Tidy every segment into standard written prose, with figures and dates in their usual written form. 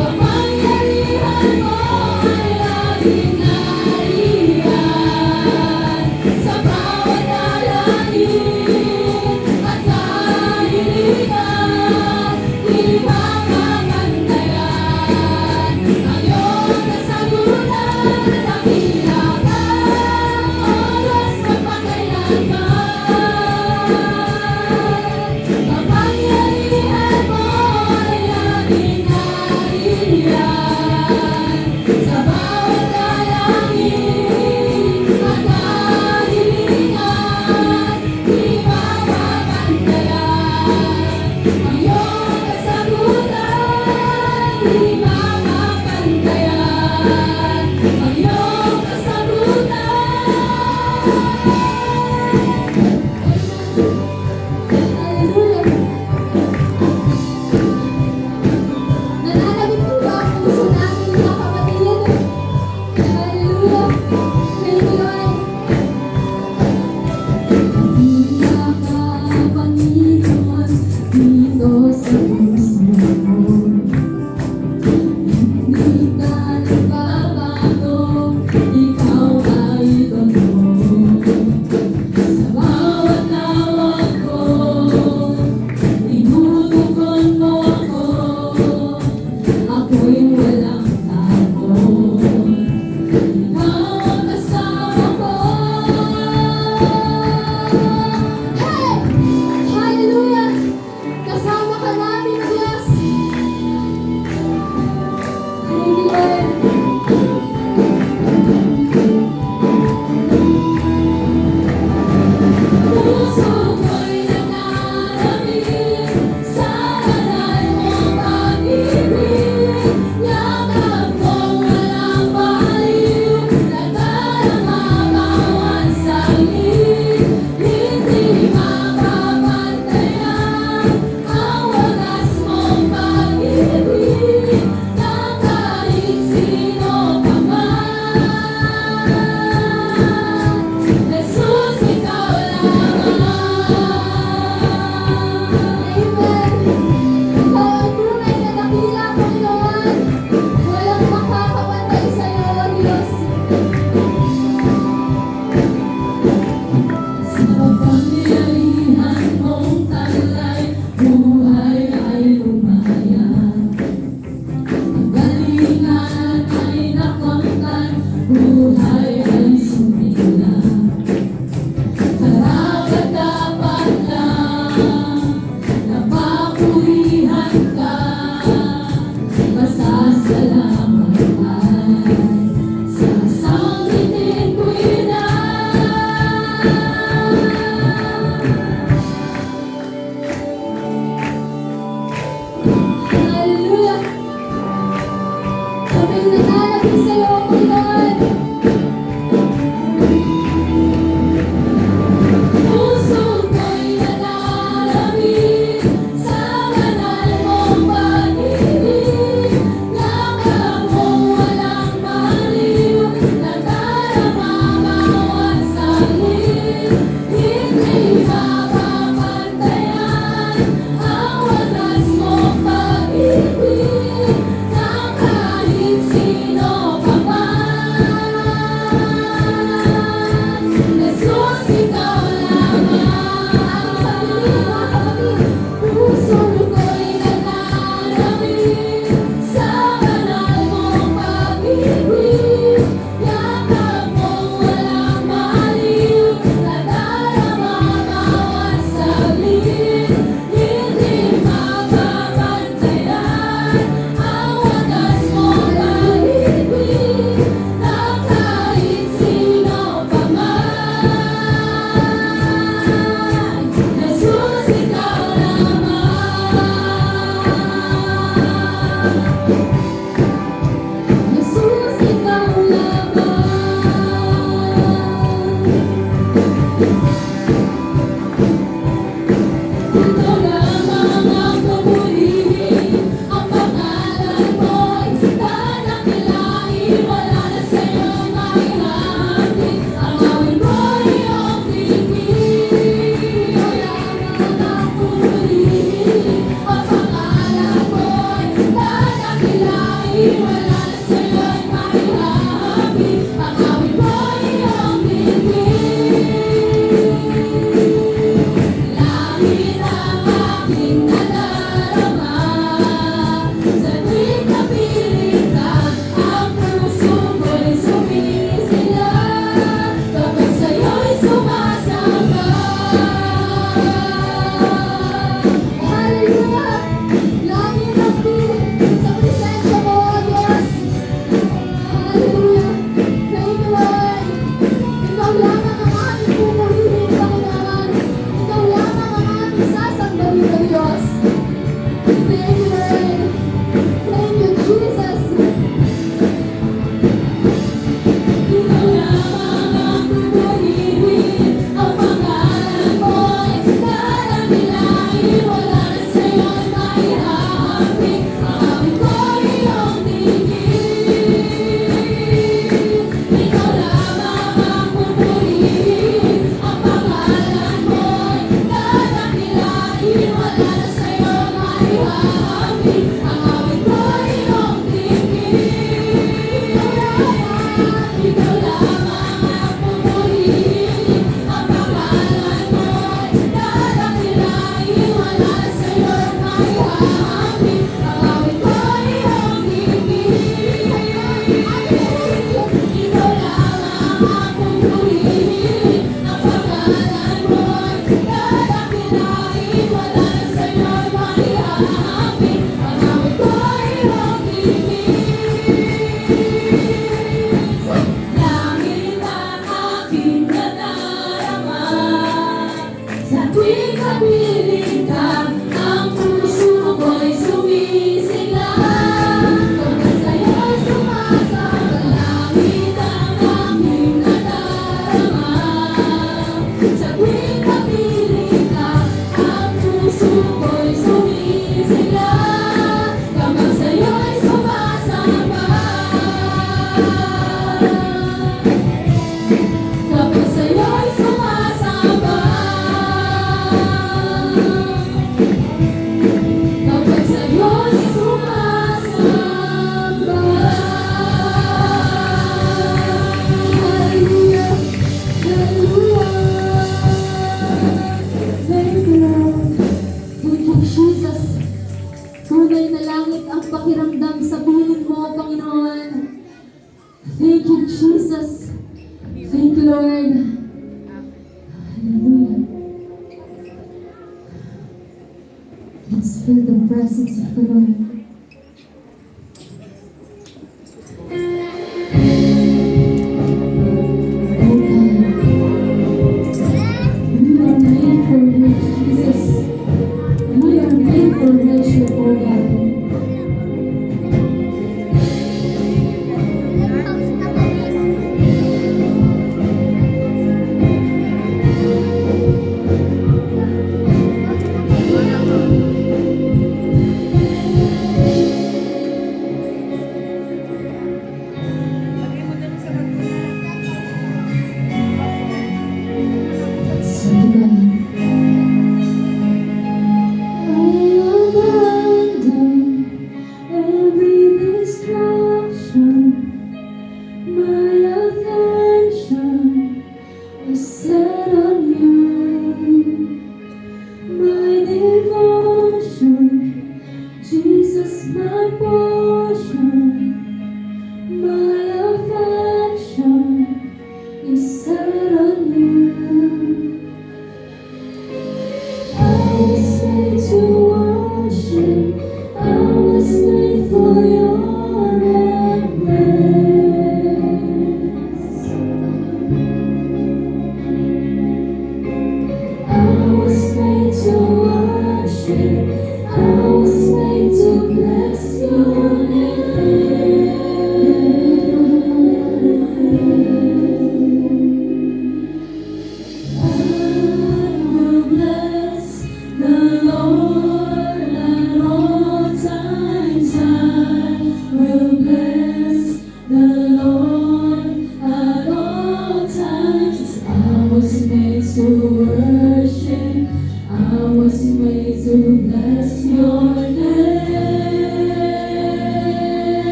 Kapangyarihan mo ay laging you, Jesus. Thank you, Lord. Hallelujah. Let's feel the presence of the Lord.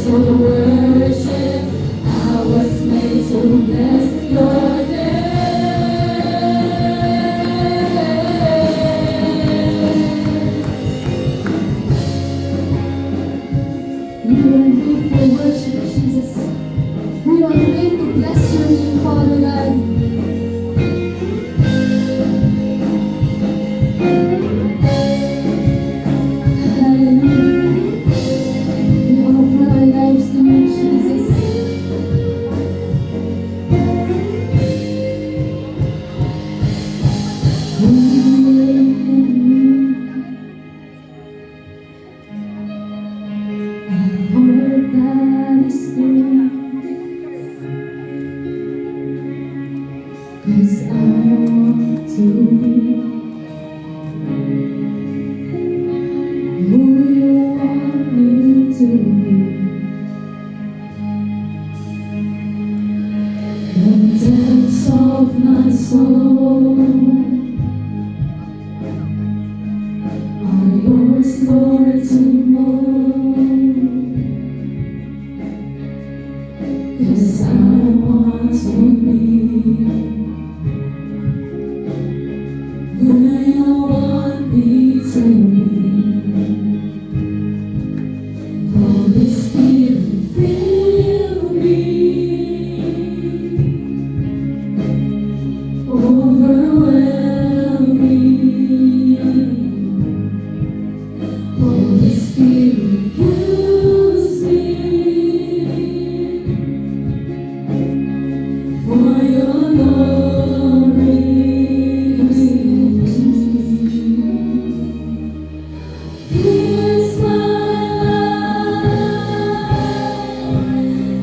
to worship. I was made to bless your name. You are made to worship, Jesus. We are made to bless your name, Father God. Hallelujah. We offer our lives to you, Jesus. Heart that is free, 'cause I want to be who you want me to be. The depths of my soul are yours, Lord, to mold. 'Cause I want to be who you want me to be. Holy Spirit, fill me, overwhelm me. Holy Spirit, use me for your glory. Here's my life,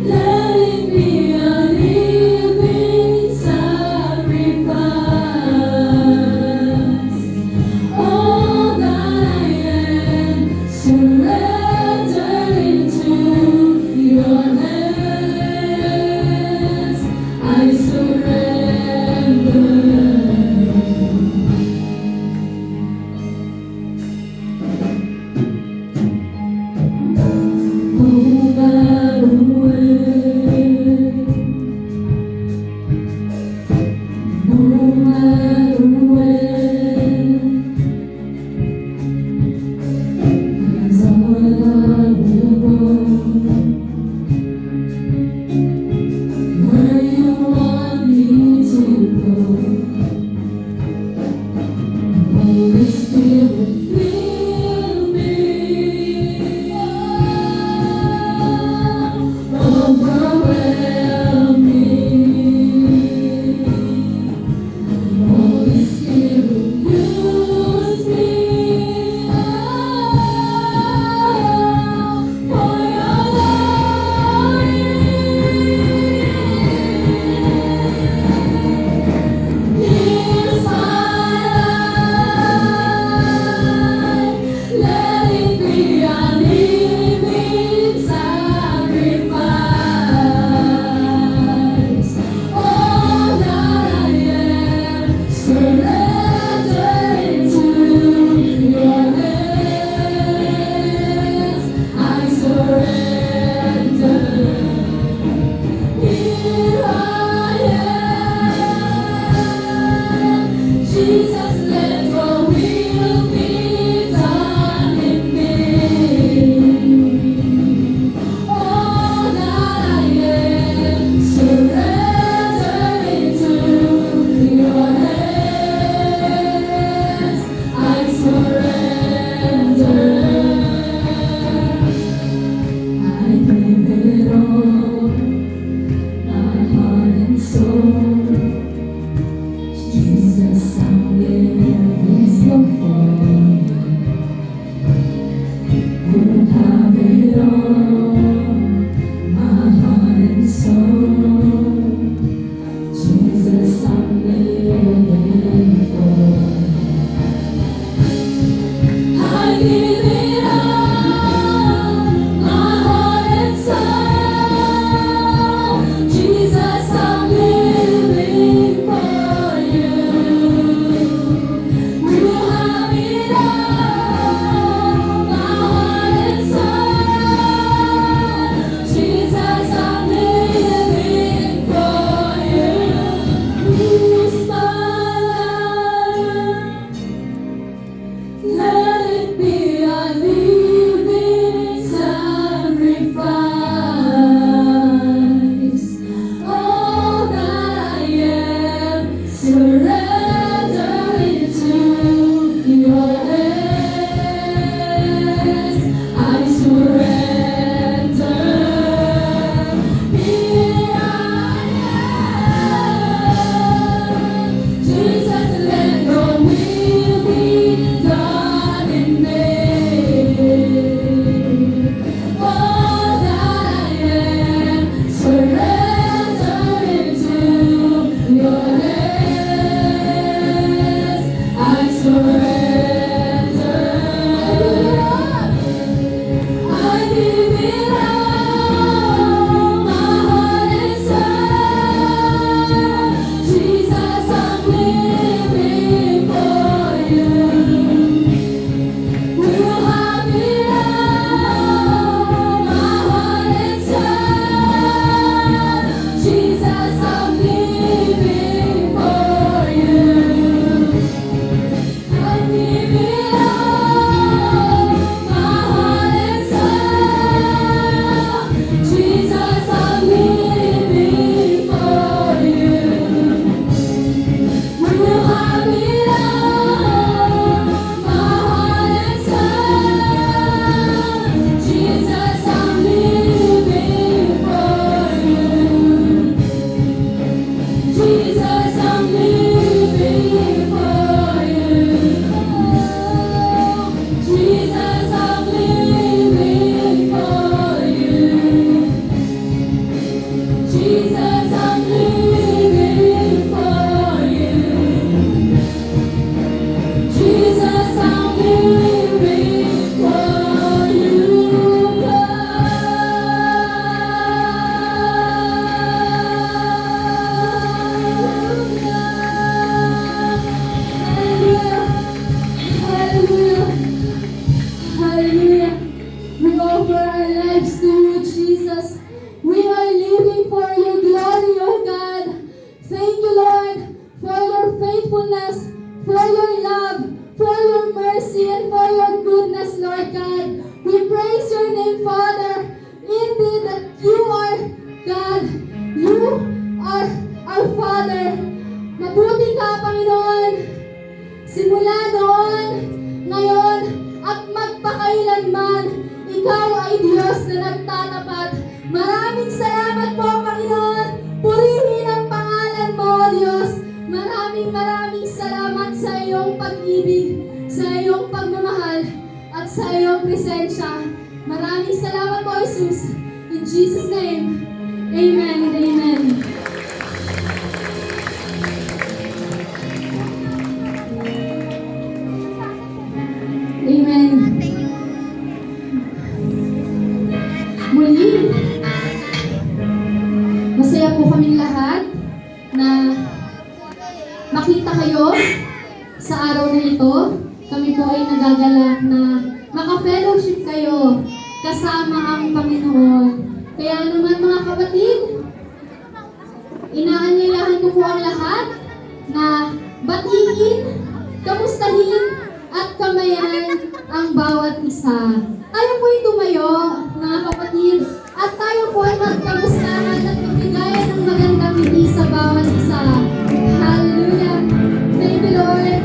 let it be a living sacrifice. All that I am, surrender into your hands. I surrender. No matter where, no matter when, 'cause all I will go where you want me to go. Holy Spirit, fill me, lives to you, Jesus. We are living for your glory, O God. Thank you, Lord, for your faithfulness, for your love, for your mercy, and for your goodness, Lord God. We praise your name, Father. Indeed, that you are God. You are our Father. Mabuti ka, Panginoon. Simula noon, ngayon, at magpakailanman, ikaw ay Diyos na nagtatapat. Maraming salamat po, Panginoon. Purihin ang pangalan mo, Diyos. Maraming salamat sa iyong pag-ibig, sa iyong pagmamahal, at sa iyong presensya. Maraming salamat po, Jesus. In Jesus' name, amen and amen. Amen. Muli, masaya po kaming lahat na makita kayo sa araw na ito. Kami po ay nagagalak na maka-fellowship kayo kasama ang Panginoon. Kaya naman mga kapatid, inaanyayahan ko po ang lahat na batiin, kamustahin, at kamayan ang bawat isa. Tayo po ay tumayo, mga kapatid, at tayo po ay magkamustahan at magbigayan ng magandang ngiti sa bawat isa. Hallelujah! Thank you, Lord!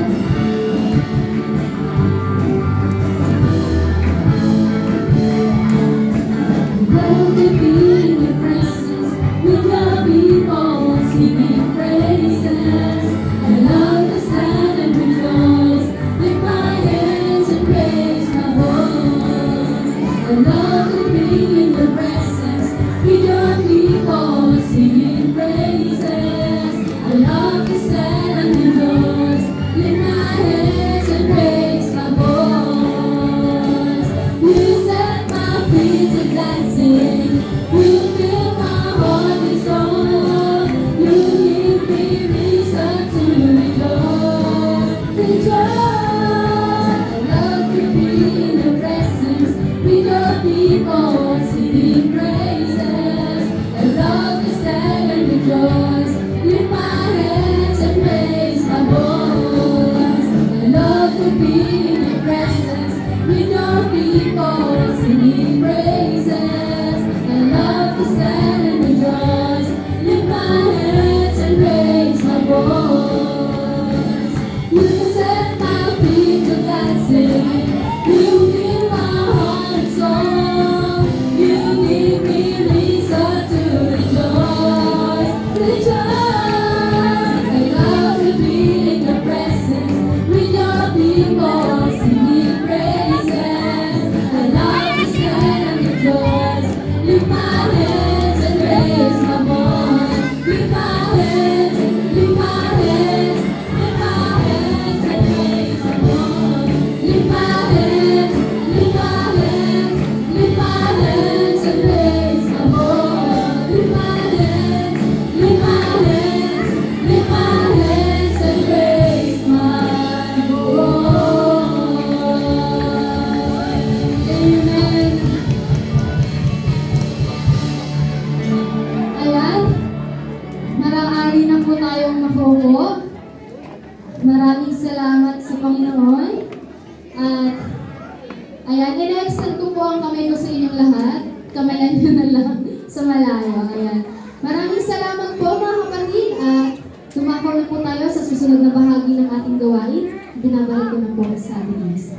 Love to be in your presence with your people singing praises. I love to stand and rejoice, lift my hands and raise my voice. I love to be in your presence with your people singing praises. I love to stand and rejoice, lift my hands and raise my voice. You set my feet to dancing, you fill my heart with song. You give me reason to rejoice, rejoice. I love to be in your presence with your people singing praises. I love to stand and rejoice, lift my hands and raise my voice. I love to be in your presence with your people singing praises. I love to stand and rejoice, lift my hands and raise my voice. You set my feet to dancing, you fill my heart with song. You give me reason to rejoice, rejoice. I love to be in your presence with your people singing praises. I love to stand and rejoice, lift my hands and raise my voice. Lift my hands, lift my hands, lift my hands and raise my voice. Lift my hands, lift my hands, lift my hands and raise my voice. Lift my hands, lift my hands, lift my hands and raise my voice. Amen. Ayan, marang-ari na po tayong nakaupo. Maraming salamat sa Panginoon. At ayan, in-extend ko po ang kamay ko sa inyong lahat. Kamayan nyo na lang sa malayo. Ayan. Maraming salamat po mga kapatid. At tumakaw na po tayo sa susunod na bahagi ng ating gawain. Binabalik ko na po sa ating isa.